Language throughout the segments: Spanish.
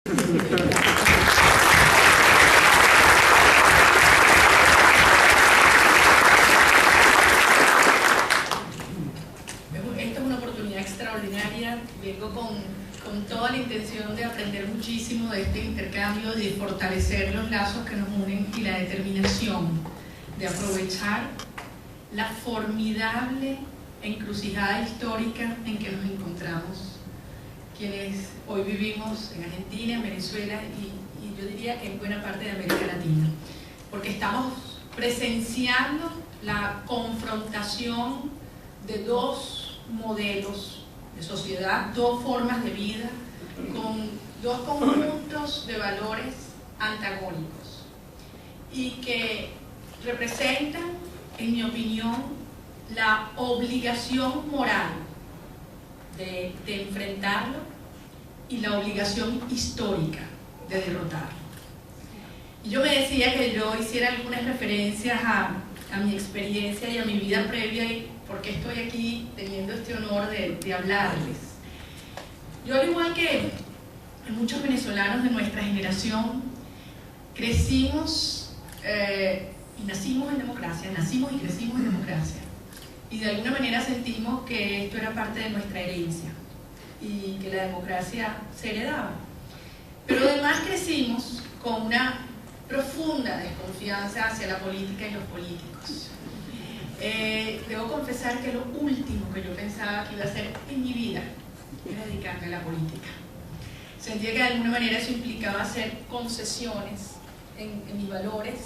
Esta es una oportunidad extraordinaria. Vengo con toda la intención de aprender muchísimo de este intercambio, de fortalecer los lazos que nos unen y la determinación de aprovechar la formidable encrucijada histórica en que nos encontramos quienes hoy vivimos en Argentina, en Venezuela y yo diría que en buena parte de América Latina, porque estamos presenciando la confrontación de dos modelos de sociedad, dos formas de vida, con dos conjuntos de valores antagónicos y que representan, en mi opinión, la obligación moral de enfrentarlo y la obligación histórica de derrotarlo. Y yo me decía que yo hiciera algunas referencias a mi experiencia y a mi vida previa y por qué estoy aquí teniendo este honor de hablarles. Yo, al igual que muchos venezolanos de nuestra generación, crecimos y nacimos en democracia, nacimos y crecimos en democracia. Y de alguna manera sentimos que esto era parte de nuestra herencia y que la democracia se heredaba. Pero además crecimos con una profunda desconfianza hacia la política y los políticos. Debo confesar que lo último que yo pensaba que iba a hacer en mi vida era dedicarme a la política. Sentía que de alguna manera eso implicaba hacer concesiones en mis valores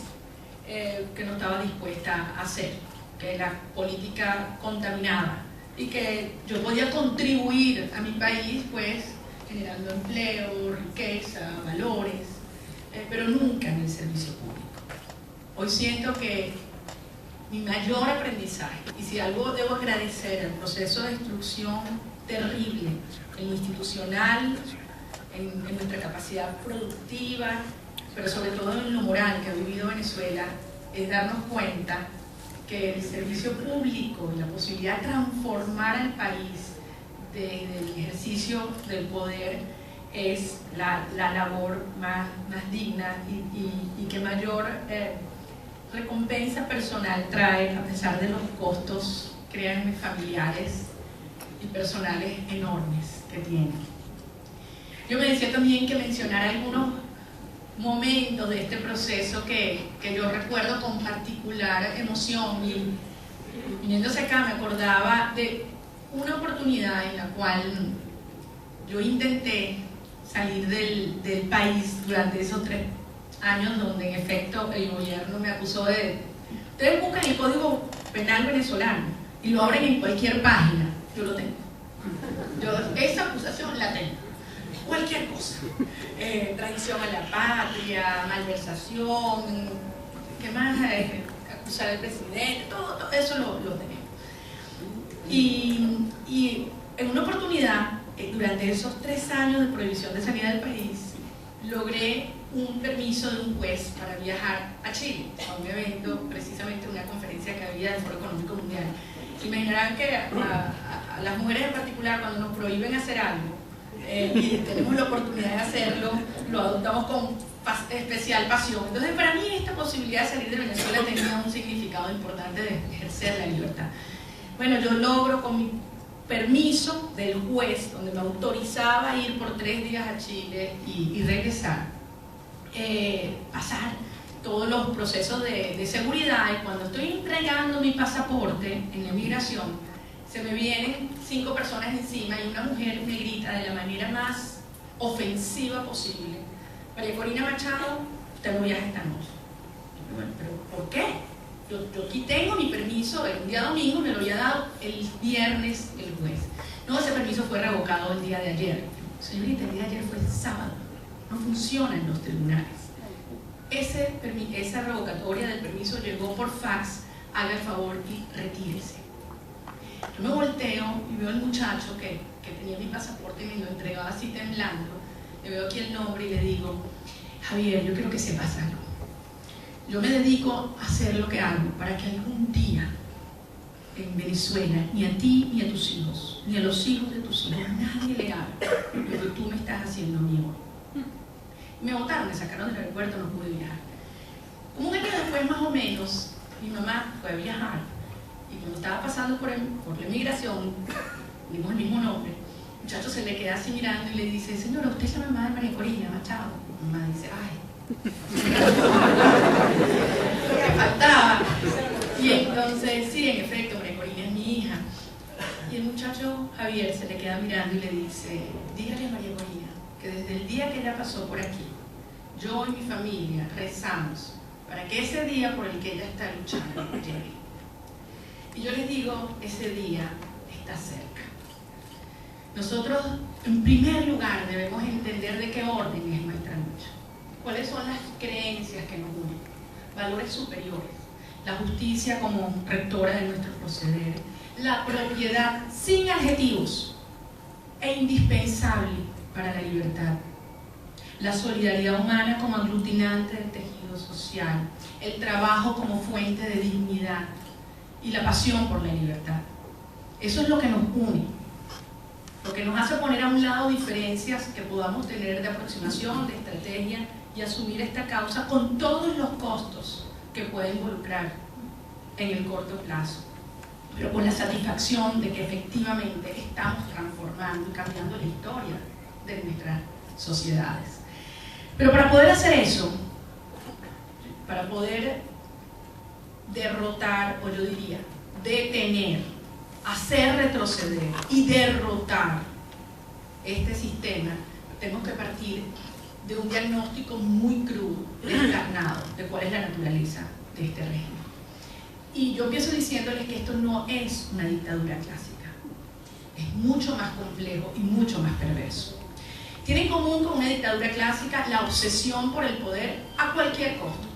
que no estaba dispuesta a hacer, que la política contaminaba y que yo podía contribuir a mi país pues generando empleo, riqueza, valores, pero nunca en el servicio público. Hoy siento que mi mayor aprendizaje, y si algo debo agradecer, el proceso de destrucción terrible en lo institucional, en nuestra capacidad productiva, pero sobre todo en lo moral que ha vivido Venezuela, es darnos cuenta que el servicio público y la posibilidad de transformar al país desde el ejercicio del poder es la labor más digna y que mayor recompensa personal trae, a pesar de los costos, créanme, familiares y personales enormes que tiene. Yo me decía también que mencionar algunos momentos de este proceso que yo recuerdo con particular emoción, y viniéndose acá me acordaba de una oportunidad en la cual yo intenté salir del país durante esos 3 años donde en efecto el gobierno me acusó de... Ustedes buscan el Código Penal venezolano y lo abren en cualquier página, yo lo tengo. Esa acusación la tengo. Cualquier cosa, traición a la patria, malversación, ¿qué más? Acusar al presidente, todo eso lo tenemos. Y en una oportunidad, durante esos 3 años de prohibición de salida del país, logré un permiso de un juez para viajar a Chile, a un evento, precisamente una conferencia que había del Foro Económico Mundial. Se imaginarán que a las mujeres en particular, cuando nos prohíben hacer algo, y tenemos la oportunidad de hacerlo, lo adoptamos con especial pasión. Entonces, para mí esta posibilidad de salir de Venezuela tenía un significado importante de ejercer la libertad. Bueno, yo logro con mi permiso del juez, donde me autorizaba a ir por 3 días a Chile y regresar, pasar todos los procesos de seguridad, y cuando estoy entregando mi pasaporte en la inmigración, se me vienen 5 personas encima y una mujer me grita de la manera más ofensiva posible: María Corina Machado, usted no viaja esta noche. Bueno, pero ¿por qué? Yo aquí tengo mi permiso, era un día domingo, me lo había dado el viernes el juez. No, ese permiso fue revocado el día de ayer. Señorita, el día de ayer fue sábado, no funcionan los tribunales. Esa revocatoria del permiso llegó por fax, haga el favor y retírese. Yo me volteo y veo al muchacho que tenía mi pasaporte y me lo entregaba así temblando. Le veo aquí el nombre y le digo: Javier, yo quiero que sepas algo. Yo me dedico a hacer lo que hago para que algún día en Venezuela, ni a ti ni a tus hijos, ni a los hijos de tus hijos, nadie le haga lo que tú me estás haciendo a mí hoy. Me botaron, me sacaron del aeropuerto, no pude viajar. Como un año después, más o menos, mi mamá fue a viajar y cuando estaba pasando por la inmigración, dimos el mismo nombre, el muchacho se le queda así mirando y le dice: señora, usted es la mamá de María Corina Machado. Mi mamá dice: ay, lo que faltaba. Y entonces, sí, en efecto, María Corina es mi hija. Y el muchacho Javier se le queda mirando y le dice: dígale a María Corina que desde el día que ella pasó por aquí, yo y mi familia rezamos para que ese día por el que ella está luchando llegue. Y yo les digo, ese día está cerca. Nosotros, en primer lugar, debemos entender de qué orden es nuestra lucha. ¿Cuáles son las creencias que nos unen? Valores superiores, la justicia como rectora de nuestro proceder, la propiedad sin adjetivos e indispensable para la libertad, la solidaridad humana como aglutinante del tejido social, el trabajo como fuente de dignidad y la pasión por la libertad. Eso es lo que nos une, lo que nos hace poner a un lado diferencias que podamos tener de aproximación, de estrategia, y asumir esta causa con todos los costos que puede involucrar en el corto plazo, pero con la satisfacción de que efectivamente estamos transformando y cambiando la historia de nuestras sociedades. Pero para poder hacer eso, para poder derrotar, o yo diría, detener, hacer retroceder y derrotar este sistema, tenemos que partir de un diagnóstico muy crudo, descarnado, de cuál es la naturaleza de este régimen. Y yo empiezo diciéndoles que esto no es una dictadura clásica, es mucho más complejo y mucho más perverso. Tiene en común con una dictadura clásica la obsesión por el poder a cualquier costo,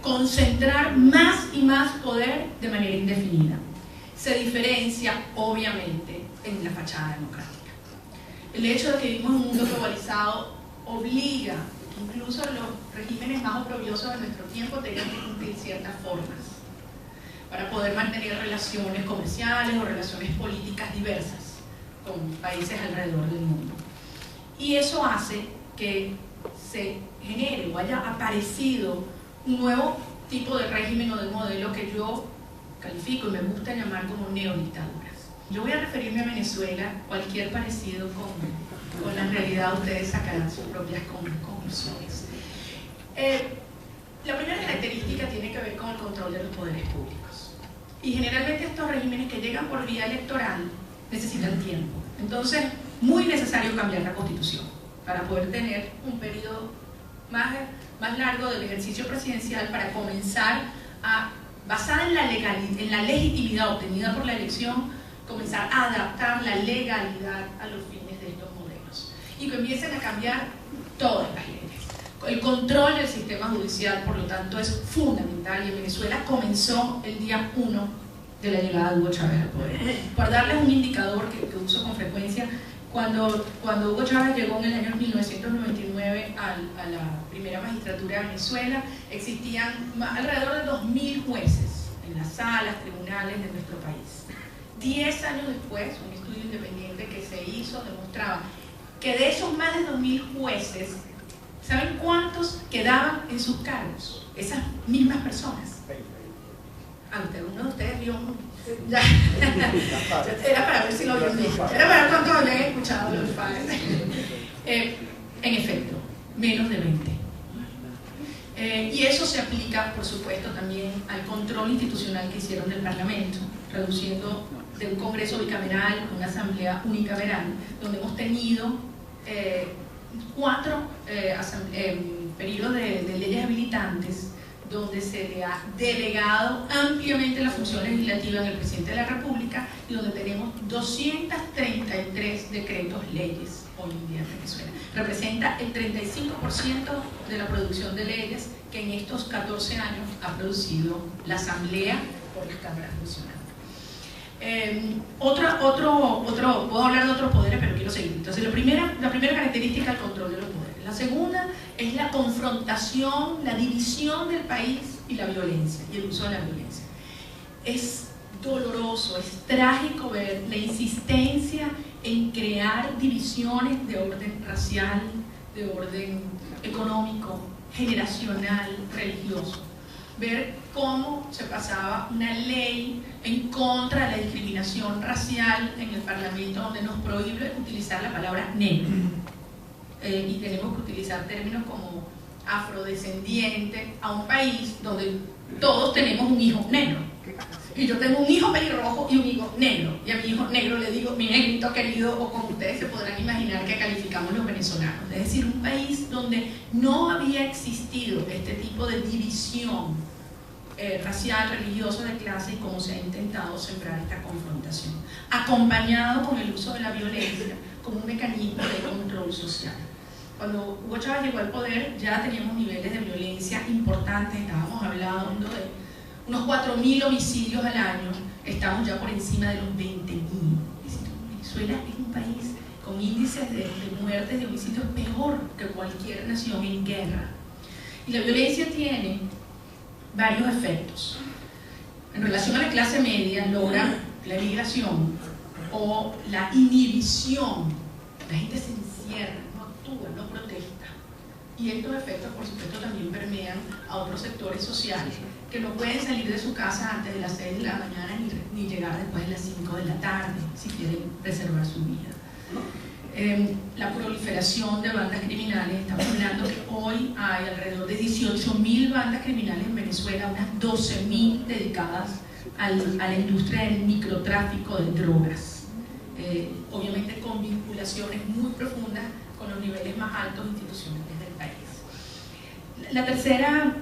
concentrar más y más poder de manera indefinida. Se diferencia, obviamente, en la fachada democrática. El hecho de que vivimos en un mundo globalizado obliga, incluso los regímenes más oprobiosos de nuestro tiempo tengan que cumplir ciertas formas para poder mantener relaciones comerciales o relaciones políticas diversas con países alrededor del mundo. Y eso hace que se genere o haya aparecido un nuevo tipo de régimen o de modelo que yo califico y me gusta llamar como neodictaduras. Yo voy a referirme a Venezuela, cualquier parecido con la realidad ustedes sacarán sus propias conclusiones. La primera característica tiene que ver con el control de los poderes públicos. Y generalmente estos regímenes que llegan por vía electoral necesitan tiempo. Entonces, muy necesario cambiar la Constitución para poder tener un periodo más largo del ejercicio presidencial para comenzar a, basada en la legitimidad obtenida por la elección, comenzar a adaptar la legalidad a los fines de estos modelos y que empiecen a cambiar todas las leyes. El control del sistema judicial, por lo tanto, es fundamental y en Venezuela comenzó el día 1 de la llegada de Hugo Chávez al poder. Por darles un indicador que uso con frecuencia, cuando Hugo Chávez llegó en el año 1999 a la primera magistratura de Venezuela, existían alrededor de 2.000 jueces en las salas, tribunales de nuestro país. 10 años después, un estudio independiente que se hizo demostraba que de esos más de 2.000 jueces, ¿saben cuántos quedaban en sus cargos? Esas mismas personas. Uno de ustedes vio ya. Era para ver si lo vio bien. Era para ver cuántos habían escuchado los padres. En efecto, menos de 20. Y eso se aplica, por supuesto, también al control institucional que hicieron del Parlamento, reduciendo de un Congreso bicameral a una Asamblea unicameral, donde hemos tenido 4 periodos de leyes habilitantes, donde se le ha delegado ampliamente la función legislativa en el presidente de la República y donde tenemos 233 decretos leyes hoy en día en Venezuela. Representa el 35% de la producción de leyes que en estos 14 años ha producido la Asamblea por las cámaras funcionando. Puedo hablar de otros poderes, pero quiero seguir. Entonces, la primera característica es el control de los poderes. La segunda es la confrontación, la división del país y la violencia, y el uso de la violencia. Es doloroso, es trágico ver la insistencia en crear divisiones de orden racial, de orden económico, generacional, religioso. Ver cómo se pasaba una ley en contra de la discriminación racial en el Parlamento, donde nos prohíbe utilizar la palabra negro. Y tenemos que utilizar términos como afrodescendiente a un país donde todos tenemos un hijo negro. Y yo tengo un hijo pelirrojo y un hijo negro. Y a mi hijo negro le digo, mi negrito querido, o como ustedes se podrán imaginar que calificamos los venezolanos. Es decir, un país donde no había existido este tipo de división racial, religiosa, de clase, y cómo se ha intentado sembrar esta confrontación, acompañado con el uso de la violencia como un mecanismo de control social. Cuando Hugo Chávez llegó al poder ya teníamos niveles de violencia importantes, estábamos hablando de unos 4.000 homicidios al año, estamos ya por encima de los 20.000. Venezuela es un país con índices de muertes, de homicidios peor que cualquier nación en guerra. Y la violencia tiene varios efectos. En relación a la clase media, logra la emigración o la inhibición. La gente se encierra, no actúa, no protesta. Y estos efectos, por supuesto, también permean a otros sectores sociales que no pueden salir de su casa antes de las 6 de la mañana ni llegar después de las 5 de la tarde si quieren preservar su vida. La proliferación de bandas criminales, estamos hablando que hoy hay alrededor de 18.000 bandas criminales en Venezuela, unas 12.000 dedicadas a la industria del microtráfico de drogas, obviamente con vinculaciones muy profundas con los niveles más altos institucionales del país. La tercera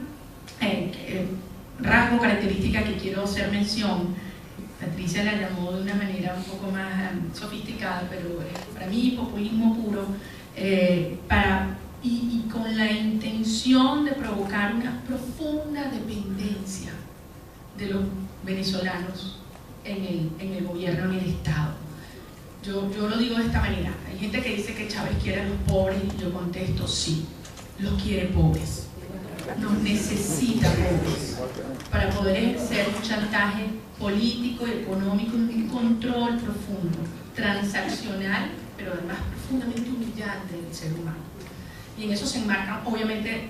rasgo, característica que quiero hacer mención, Patricia la llamó de una manera un poco más sofisticada, pero para mí populismo puro, y con la intención de provocar una profunda dependencia de los venezolanos en el gobierno, en el Estado. Yo lo digo de esta manera: hay gente que dice que Chávez quiere a los pobres, y yo contesto, sí, los quiere pobres, nos necesita pobres para poder ejercer un chantaje político, económico, un control profundo, transaccional, pero además profundamente humillante del ser humano. Y en eso se enmarcan, obviamente,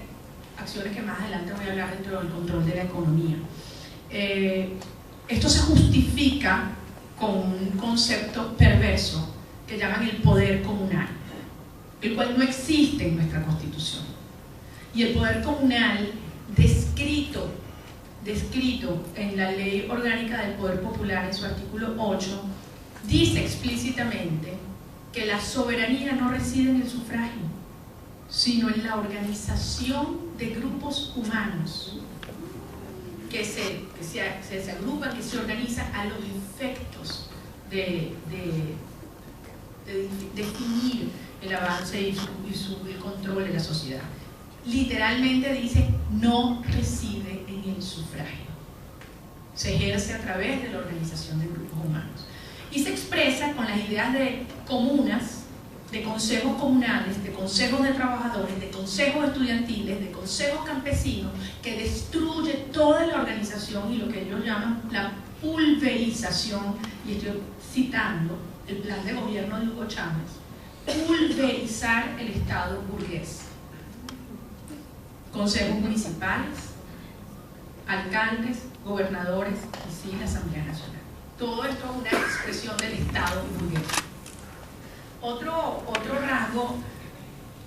acciones que más adelante voy a hablar dentro del control de la economía. Esto se justifica con un concepto perverso que llaman el poder comunal, el cual no existe en nuestra Constitución. Y el poder comunal, descrito en la Ley Orgánica del Poder Popular, en su artículo 8, dice explícitamente que la soberanía no reside en el sufragio, sino en la organización de grupos humanos que se agrupan, que se organizan a los efectos de definir el avance y el control de la sociedad. Literalmente dice, no reside en el sufragio, se ejerce a través de la organización de grupos humanos y se expresa con las ideas de comunas, de consejos comunales, de consejos de trabajadores, de consejos estudiantiles, de consejos campesinos, que destruye toda la organización y lo que ellos llaman la pulverización. Y estoy citando el plan de gobierno de Hugo Chávez: pulverizar el Estado burgués. Consejos municipales, alcaldes, gobernadores y sí, la Asamblea Nacional. Todo esto es una expresión del Estado burgués. Otro rasgo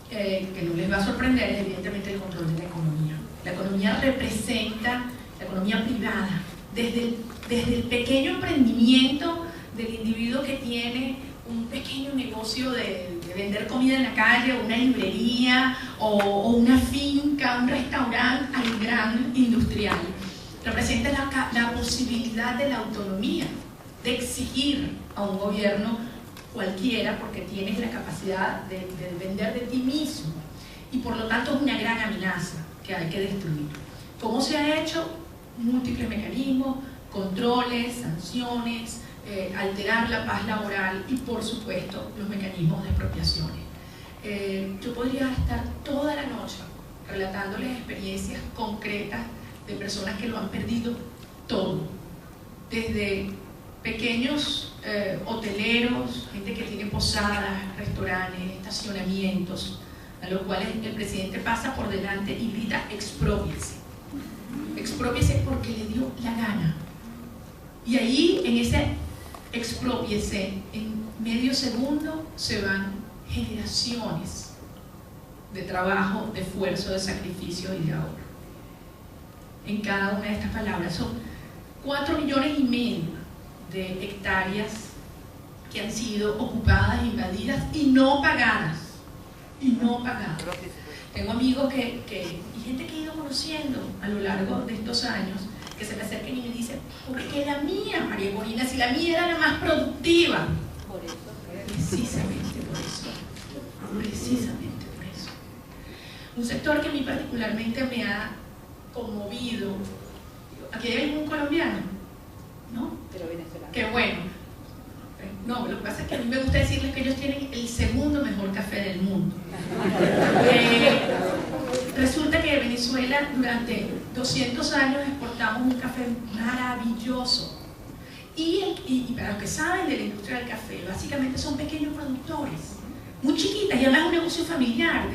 que no les va a sorprender es evidentemente el control de la economía. La economía representa, la economía privada, desde el pequeño emprendimiento del individuo que tiene un pequeño negocio de vender comida en la calle, una librería o una finca, un restaurante, al gran industrial. Representa la posibilidad de la autonomía, de exigir a un gobierno cualquiera, porque tienes la capacidad de depender de ti mismo, y por lo tanto es una gran amenaza que hay que destruir. ¿Cómo se ha hecho? Múltiples mecanismos, controles, sanciones, alterar la paz laboral y, por supuesto, los mecanismos de expropiaciones. Yo podría estar toda la noche relatándoles experiencias concretas de personas que lo han perdido todo, desde pequeños hoteleros, gente que tiene posadas, restaurantes, estacionamientos, a los cuales el presidente pasa por delante y grita exprópiese. Exprópiese porque le dio la gana. Y ahí, en ese exprópiese, en medio segundo se van generaciones de trabajo, de esfuerzo, de sacrificio y de ahorro. En cada una de estas palabras son 4,5 millones de hectáreas que han sido ocupadas, invadidas y no pagadas. Y no pagadas. Tengo amigos y gente que he ido conociendo a lo largo de estos años, que se me acercan y me dicen, ¿por qué la mía, María Corina, si la mía era la más productiva? Por eso. Precisamente por eso. Precisamente por eso. Un sector que a mí particularmente me ha conmovido. ¿Aquí hay algún colombiano? ¿No? Pero venezolano. Qué bueno. No, lo que pasa es que a mí me gusta decirles que ellos tienen el segundo mejor café del mundo. Resulta que en Venezuela durante 200 años exportamos un café maravilloso. Y para los que saben de la industria del café, básicamente son pequeños productores, muy chiquitas, y además es un negocio familiar,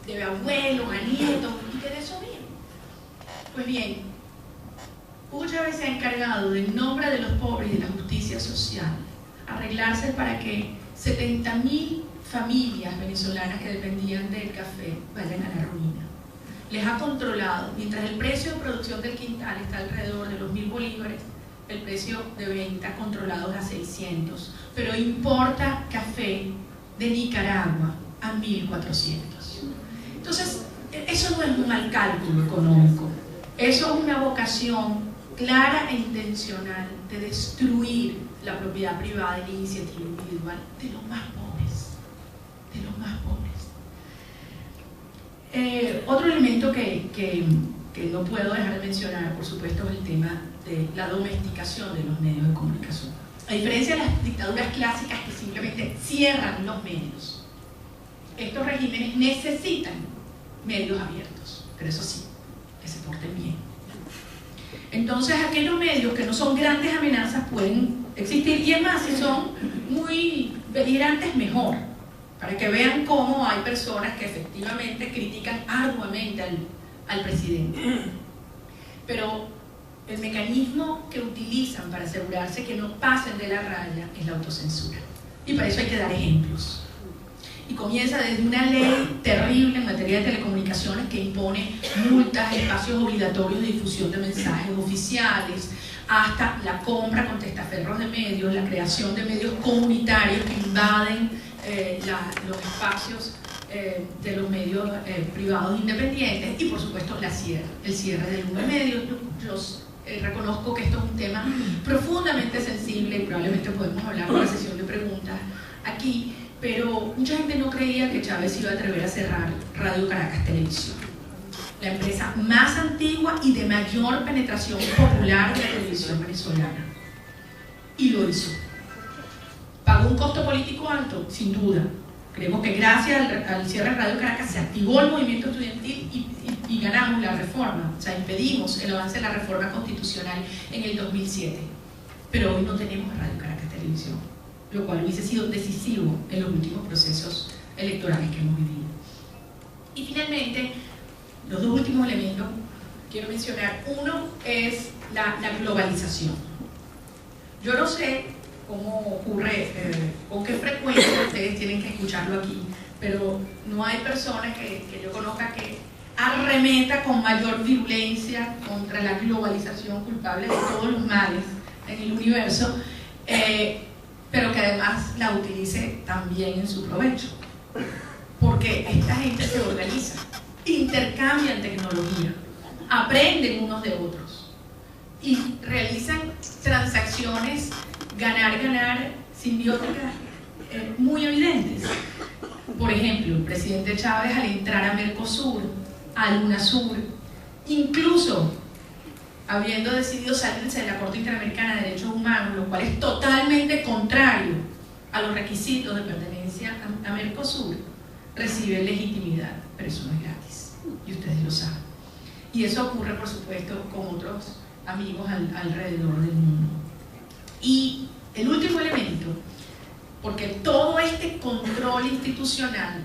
de abuelo, a nieto, y que de eso viven. Pues bien, Hugo Chávez se ha encargado, en nombre de los pobres y de la justicia social, arreglarse para que 70.000 familias venezolanas que dependían del café vayan a la ruina. Les ha controlado, mientras el precio de producción del quintal está alrededor de los 1.000 bolívares, el precio de venta controlado es a 600, pero importa café de Nicaragua a 1.400. Entonces, eso no es un mal cálculo económico, eso es una vocación clara e intencional de destruir la propiedad privada y la iniciativa individual de los más pobres, de los más pobres. Otro elemento que no puedo dejar de mencionar, por supuesto, es el tema de la domesticación de los medios de comunicación. A diferencia de las dictaduras clásicas que simplemente cierran los medios, estos regímenes necesitan medios abiertos, pero eso sí, que se porten bien. Entonces, aquellos medios que no son grandes amenazas pueden existir, y es más, si son muy beligerantes, mejor, para que vean cómo hay personas que efectivamente critican arduamente al presidente. Pero el mecanismo que utilizan para asegurarse que no pasen de la raya es la autocensura, y para eso hay que dar ejemplos. Y comienza desde una ley terrible en materia de telecomunicaciones que impone multas, espacios obligatorios de difusión de mensajes oficiales, hasta la compra con testaferros de medios, la creación de medios comunitarios que invaden los espacios de los medios privados independientes, y por supuesto el cierre del nube medios. Reconozco que esto es un tema profundamente sensible y probablemente podemos hablar en una sesión de preguntas aquí, pero mucha gente no creía que Chávez iba a atrever a cerrar Radio Caracas Televisión, la empresa más antigua y de mayor penetración popular de la televisión venezolana, y lo hizo. ¿Pagó un costo político alto? Sin duda. Creemos que gracias al cierre de Radio Caracas se activó el movimiento estudiantil y ganamos la reforma, o sea, impedimos el avance de la reforma constitucional en el 2007. Pero hoy no tenemos Radio Caracas Televisión, lo cual hubiese sido decisivo en los últimos procesos electorales que hemos vivido. Y finalmente, los dos últimos elementos que quiero mencionar. Uno es la globalización. Yo no sé cómo ocurre, con qué frecuencia ustedes tienen que escucharlo aquí, pero no hay persona que yo conozca que arremeta con mayor virulencia contra la globalización, culpable de todos los males en el universo, pero que además la utilice también en su provecho, porque esta gente se organiza, intercambian tecnología, aprenden unos de otros y realizan transacciones ganar-ganar simbióticas muy evidentes. Por ejemplo, el presidente Chávez, al entrar a Mercosur, a UNASUR, incluso habiendo decidido salirse de la Corte Interamericana de Derechos Humanos, lo cual es totalmente contrario a los requisitos de pertenencia a Mercosur, recibe legitimidad, pero eso no es gratis, y ustedes lo saben. Y eso ocurre, por supuesto, con otros amigos alrededor del mundo. Y el último elemento, porque todo este control institucional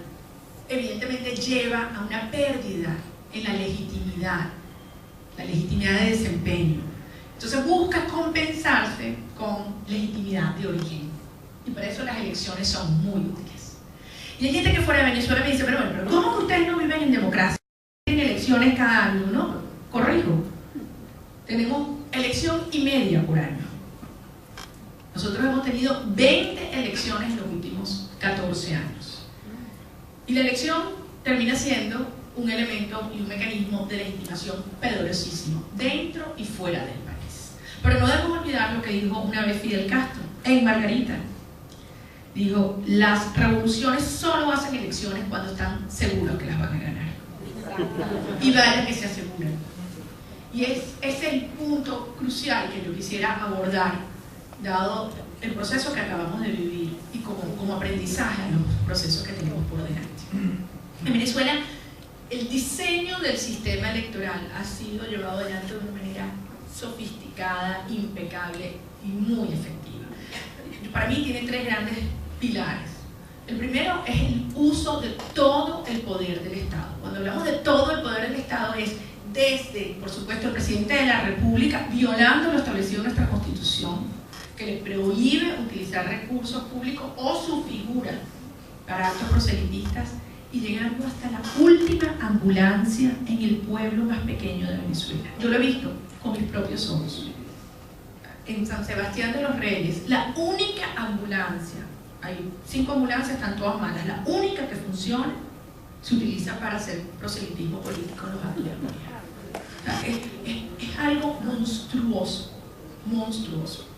evidentemente lleva a una pérdida en la legitimidad de desempeño. Entonces busca compensarse con legitimidad de origen. Y por eso las elecciones son muy útiles. Y hay gente que fuera de Venezuela me dice, pero bueno, pero ¿cómo que ustedes no viven en democracia? Tienen elecciones cada año, ¿no? Corrijo. Tenemos elección y media por año. Nosotros hemos tenido 20 elecciones en los últimos 14 años. Y la elección termina siendo un elemento y un mecanismo de legitimación poderosísimo, dentro y fuera del país. Pero no debemos olvidar lo que dijo una vez Fidel Castro en Margarita. Dijo, las revoluciones solo hacen elecciones cuando están seguros que las van a ganar. Y vaya que se aseguran. Y es el punto crucial que yo quisiera abordar, dado el proceso que acabamos de vivir y como aprendizaje a los procesos que tenemos por delante. En Venezuela, el diseño del sistema electoral ha sido llevado adelante de una manera sofisticada, impecable y muy efectiva. Para mí tiene tres grandes pilares. El primero es el uso de todo el poder del Estado. Cuando hablamos de todo el poder del Estado es desde, por supuesto, el presidente de la República, violando lo establecido en nuestra Constitución, que le prohíbe utilizar recursos públicos o su figura para actos proselitistas, y llegando hasta la última ambulancia en el pueblo más pequeño de Venezuela. Yo lo he visto con mis propios ojos. En San Sebastián de los Reyes, la única ambulancia, hay 5 ambulancias, están todas malas, la única que funciona se utiliza para hacer proselitismo político en los actos de gobierno. O sea, es algo monstruoso, monstruoso.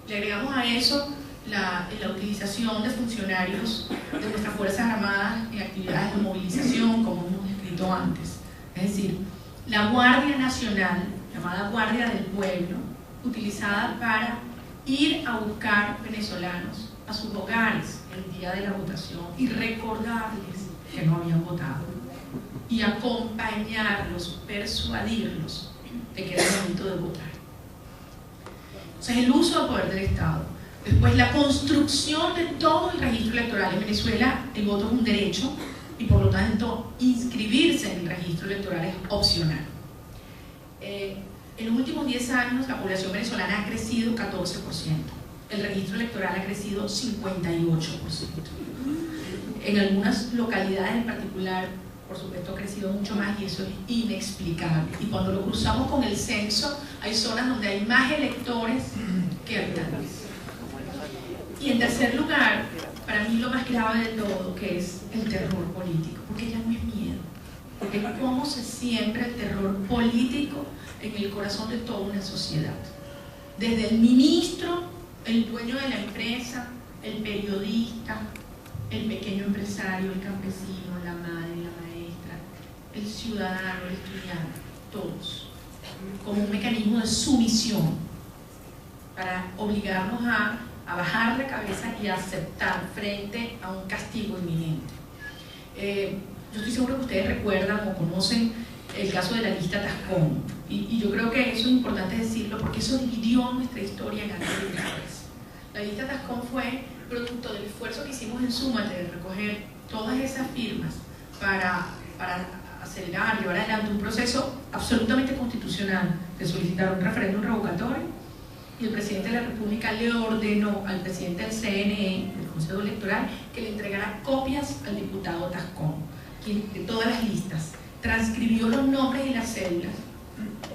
Le agregamos a eso la utilización de funcionarios de nuestras Fuerzas Armadas en actividades de movilización, como hemos descrito antes. Es decir, la Guardia Nacional, llamada Guardia del Pueblo, utilizada para ir a buscar venezolanos a sus hogares el día de la votación y recordarles que no habían votado y acompañarlos, persuadirlos de que era el momento de votar. Entonces, el uso del poder del Estado. Después, la construcción de todo el registro electoral. En Venezuela el voto es un derecho y por lo tanto inscribirse en el registro electoral es opcional. En los últimos 10 años la población venezolana ha crecido 14%. El registro electoral ha crecido 58%. En algunas localidades en particular, por supuesto, ha crecido mucho más y eso es inexplicable. Y cuando lo cruzamos con el censo, hay zonas donde hay más electores que habitantes. Y en tercer lugar, para mí lo más grave de todo, que es el terror político, porque ya no es miedo, porque es cómo se siembra el terror político en el corazón de toda una sociedad. Desde el ministro, el dueño de la empresa, el periodista, el pequeño empresario, el campesino, la madre, la maestra, el ciudadano, el estudiante, todos, como un mecanismo de sumisión para obligarnos a bajar la cabeza y a aceptar frente a un castigo inminente. Yo estoy seguro que ustedes recuerdan o conocen el caso de la lista Tascón, y yo creo que eso es importante decirlo porque eso dividió nuestra historia en antes y después. La lista Tascón fue producto del esfuerzo que hicimos en Súmate de recoger todas esas firmas para acelerar, llevar adelante un proceso absolutamente constitucional de solicitar un referéndum revocatorio, y el presidente de la República le ordenó al presidente del CNE, del Consejo Electoral, que le entregara copias al diputado Tascón, quien de todas las listas transcribió los nombres y las cédulas,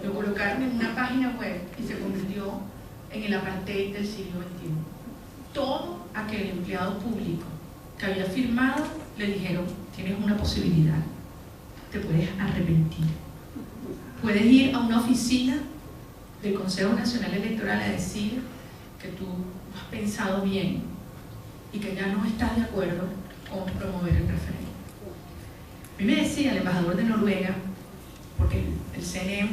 lo colocaron en una página web y se convirtió en el apartheid del siglo XXI. Todo aquel empleado público que había firmado le dijeron: tienes una posibilidad, te puedes arrepentir, puedes ir a una oficina del Consejo Nacional Electoral a decir que tú has pensado bien y que ya no estás de acuerdo con promover el referéndum. A mí me decía el embajador de Noruega, porque el CNE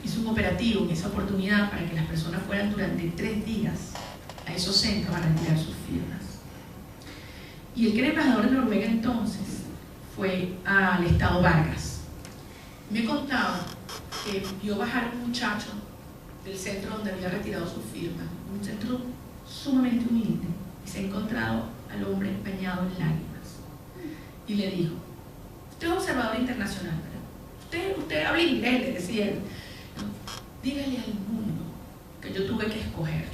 hizo un operativo en esa oportunidad para que las personas fueran durante 3 días a esos centros a retirar sus firmas. Y el que era embajador de Noruega entonces fue al estado Vargas. Me contaba que vio bajar un muchacho del centro donde había retirado su firma, un centro sumamente humilde, y se ha encontrado al hombre bañado en lágrimas. y le dijo: usted es observador internacional, ¿verdad? Usted habla inglés, le decía él. Dígale al mundo que yo tuve que escoger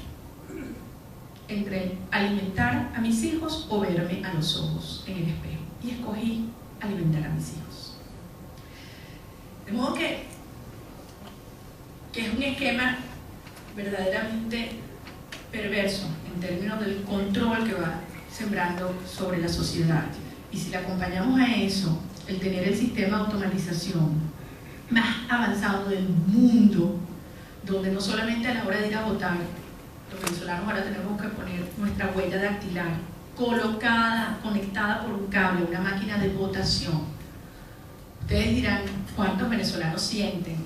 entre alimentar a mis hijos o verme a los ojos en el espejo. Y escogí alimentar a mis hijos. De modo que es un esquema verdaderamente perverso en términos del control que va sembrando sobre la sociedad. Y si le acompañamos a eso el tener el sistema de automatización más avanzado del mundo, donde no solamente a la hora de ir a votar, los venezolanos ahora tenemos que poner nuestra huella dactilar colocada, conectada por un cable a una máquina de votación. Ustedes dirán cuántos venezolanos sienten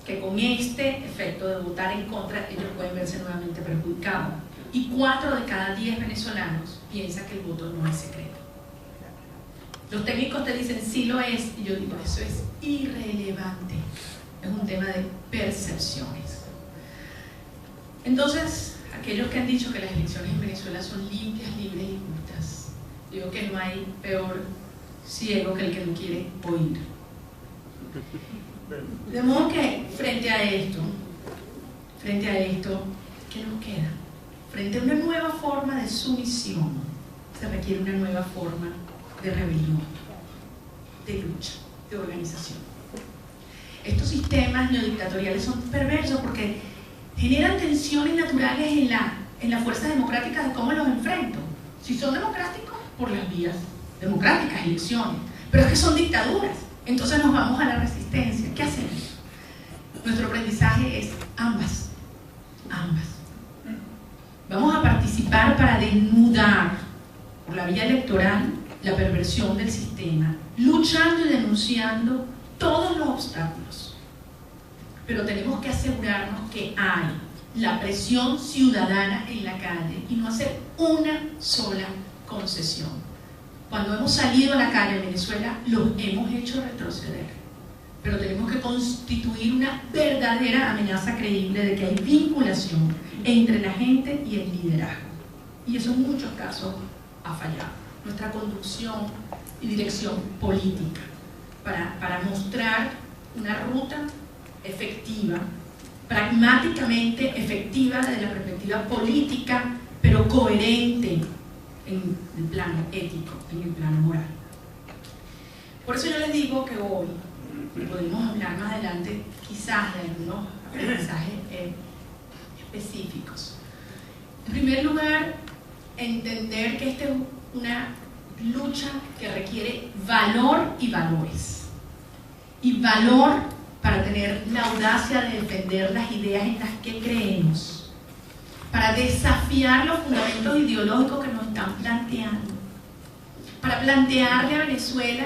que con este efecto de votar en contra ellos pueden verse nuevamente perjudicados, y 4 de cada 10 venezolanos piensan que el voto no es secreto. Los técnicos te dicen sí lo es, y yo digo eso es irrelevante, es un tema de percepciones. Entonces, aquellos que han dicho que las elecciones en Venezuela son limpias, libres y justas, digo que no hay peor ciego que el que no quiere oír. De modo que frente a esto, ¿qué nos queda? Frente a una nueva forma de sumisión, se requiere una nueva forma de rebelión, de lucha, de organización. Estos sistemas neodictatoriales son perversos porque generan tensiones naturales en las fuerzas democráticas de cómo los enfrento. Si son democráticos, por las vías democráticas, elecciones, pero es que son dictaduras, entonces nos vamos a la resistencia. ¿Qué hacemos? Nuestro aprendizaje es ambas. Vamos a participar para desnudar por la vía electoral la perversión del sistema, luchando y denunciando todos los obstáculos. Pero tenemos que asegurarnos que hay la presión ciudadana en la calle y no hacer una sola concesión. Cuando hemos salido a la calle en Venezuela, los hemos hecho retroceder. Pero tenemos que constituir una verdadera amenaza creíble de que hay vinculación entre la gente y el liderazgo. Y eso en muchos casos ha fallado. Nuestra conducción y dirección política para mostrar una ruta efectiva, pragmáticamente efectiva desde la perspectiva política, pero coherente en el plano ético, en el plano moral. Por eso yo les digo que hoy podemos hablar más adelante quizás de algunos aprendizajes específicos. En primer lugar, entender que esta es una lucha que requiere valor y valores. Y valor para tener la audacia de defender las ideas en las que creemos, para desafiar los fundamentos ideológicos que nos están planteando, para plantearle a Venezuela,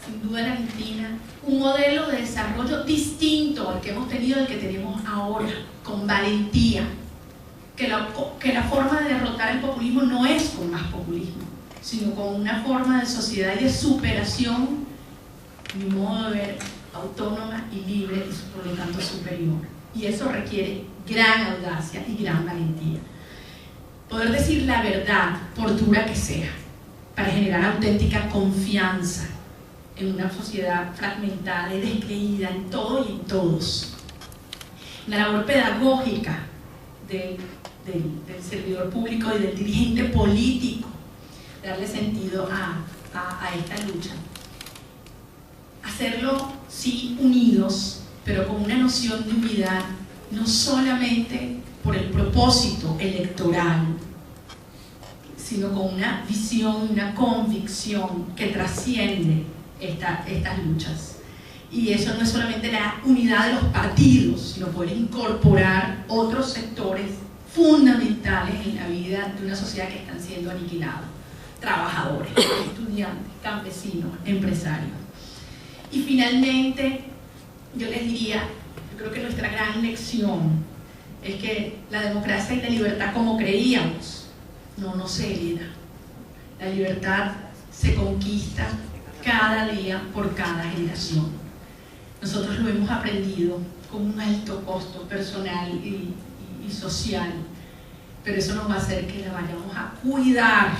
sin duda en Argentina, un modelo de desarrollo distinto al que hemos tenido, al que tenemos ahora, con valentía, que la forma de derrotar el populismo no es con más populismo, sino con una forma de sociedad y de superación, mi modo de ver, autónoma y libre y por lo tanto superior. Y eso requiere gran audacia y gran valentía. Poder decir la verdad, por dura que sea, para generar auténtica confianza en una sociedad fragmentada y descreída en todo y en todos. La labor pedagógica del servidor público y del dirigente político, darle sentido a esta lucha. Hacerlo, sí, unidos, pero con una noción de unidad, no solamente por el propósito electoral, sino con una visión, una convicción que trasciende estas luchas. Y eso no es solamente la unidad de los partidos, sino poder incorporar otros sectores fundamentales en la vida de una sociedad que están siendo aniquilados: trabajadores, estudiantes, campesinos, empresarios. Y finalmente, yo les diría, yo creo que nuestra gran lección es que la democracia y la libertad, como creíamos, no se hereda. La libertad se conquista cada día por cada generación. Nosotros lo hemos aprendido con un alto costo personal y social, pero eso nos va a hacer que la vayamos a cuidar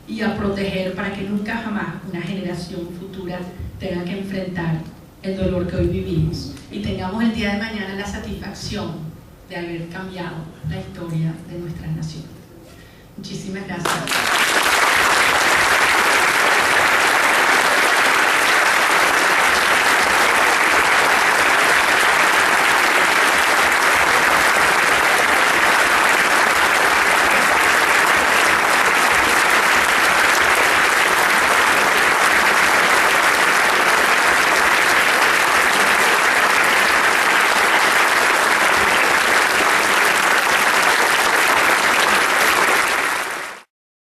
y a proteger para que nunca jamás una generación futura tenga que enfrentar el dolor que hoy vivimos y tengamos el día de mañana la satisfacción de haber cambiado la historia de nuestra nación. Muchísimas gracias.